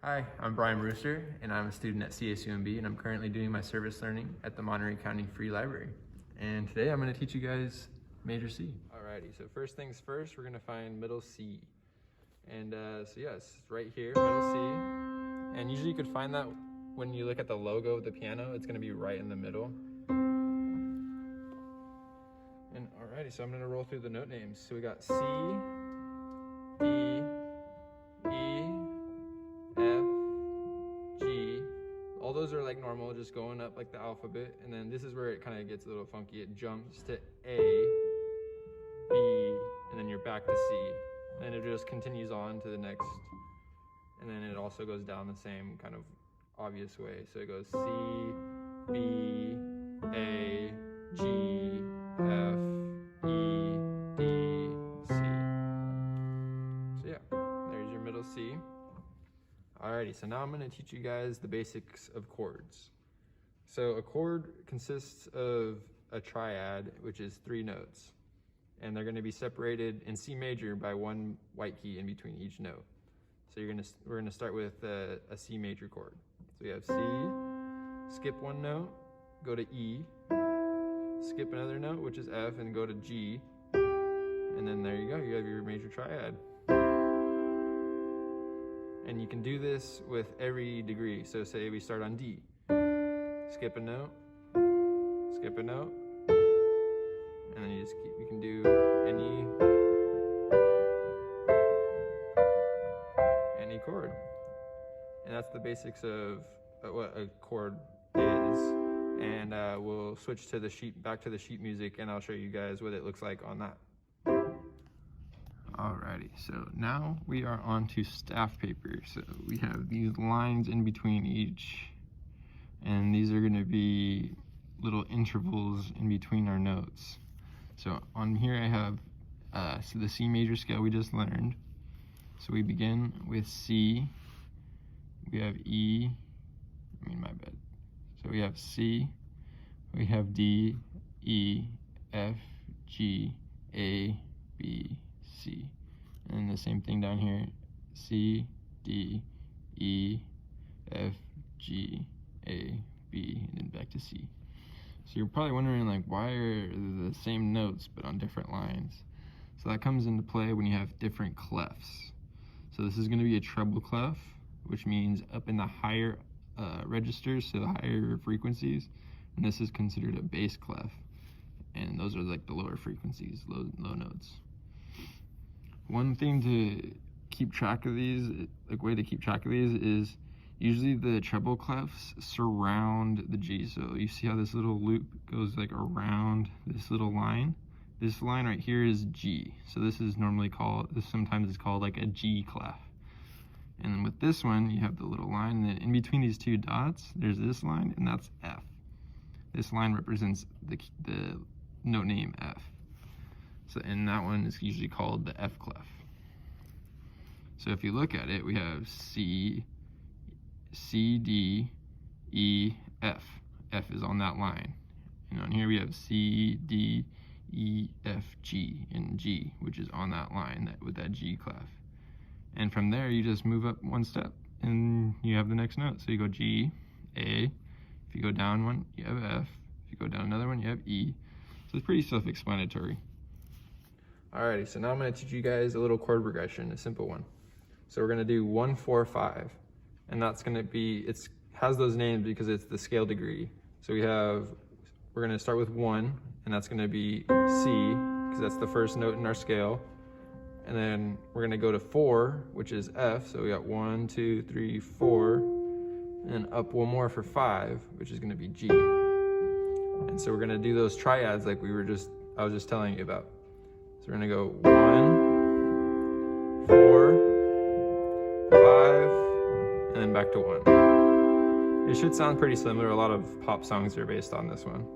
Hi, I'm Bryan Brewster, and I'm a student at CSUMB, and I'm currently doing my service learning at the Monterey County Free Library. And today I'm going to teach you guys major C. Alrighty, so first things first, we're going to find middle C. And it's right here, middle C. And usually you could find that when you look at the logo of the piano, it's going to be right in the middle. And alrighty, so I'm going to roll through the note names. So we got C, D, E, F, G. All those are like normal, just going up like the alphabet. And then this is where it kind of gets a little funky. It jumps to A, B, and then you're back to C. And it just continues on to the next. And then it also goes down the same kind of obvious way. So it goes C, B, A, G, F, E, D, C. So yeah, there's your middle C. Alrighty, so now I'm going to teach you guys the basics of chords. So a chord consists of a triad, which is 3 notes. And they're going to be separated in C major by one white key in between each note. So we're going to start with a C major chord. So we have C, skip one note, go to E, skip another note, which is F, and go to G. And then there you go, you have your major triad. And you can do this with every degree. So say we start on D. Skip a note, and then you can do any chord. And that's the basics of what a chord is. And we'll switch to back to the sheet music, and I'll show you guys what it looks like on that. Alrighty, so now we are on to staff paper. So we have these lines in between each, and these are going to be little intervals in between our notes. So on here I have the C major scale we just learned. So we begin with C, we have E, So we have C, we have D, E, F, G, A, B, C. And the same thing down here, C, D, E, F, G, A, B, and then back to C. So you're probably wondering, like, why are the same notes but on different lines? So that comes into play when you have different clefs. So this is going to be a treble clef, which means up in the higher registers, so the higher frequencies, and this is considered a bass clef, and those are like the lower frequencies, low notes. One thing to keep track of these, way to keep track of these is usually the treble clefs surround the G. So you see how this little loop goes like around this little line? This line right here is G. So this is sometimes it's called like a G clef. And then with this one, you have the little line, and then in between these two dots, there's this line, and that's F. This line represents the note name F. So, and that one is usually called the F clef. So if you look at it, we have C, D, E, F. F is on that line. And on here we have C, D, E, F, G, and G, which is on that line with that G clef. And from there, you just move up one step, and you have the next note. So you go G, A. If you go down one, you have F. If you go down another one, you have E. So it's pretty self-explanatory. Alrighty, so now I'm going to teach you guys a little chord progression, a simple one. So we're going to do 1, 4, 5, and that's going to be, it has those names because it's the scale degree. So we're going to start with 1, and that's going to be C, because that's the first note in our scale. And then we're going to go to 4, which is F. So we got 1, 2, 3, 4, and up one more for 5, which is going to be G. And so we're going to do those triads like I was just telling you about. So we're going to go 1, 4, 5, and then back to 1. It should sound pretty similar. A lot of pop songs are based on this one.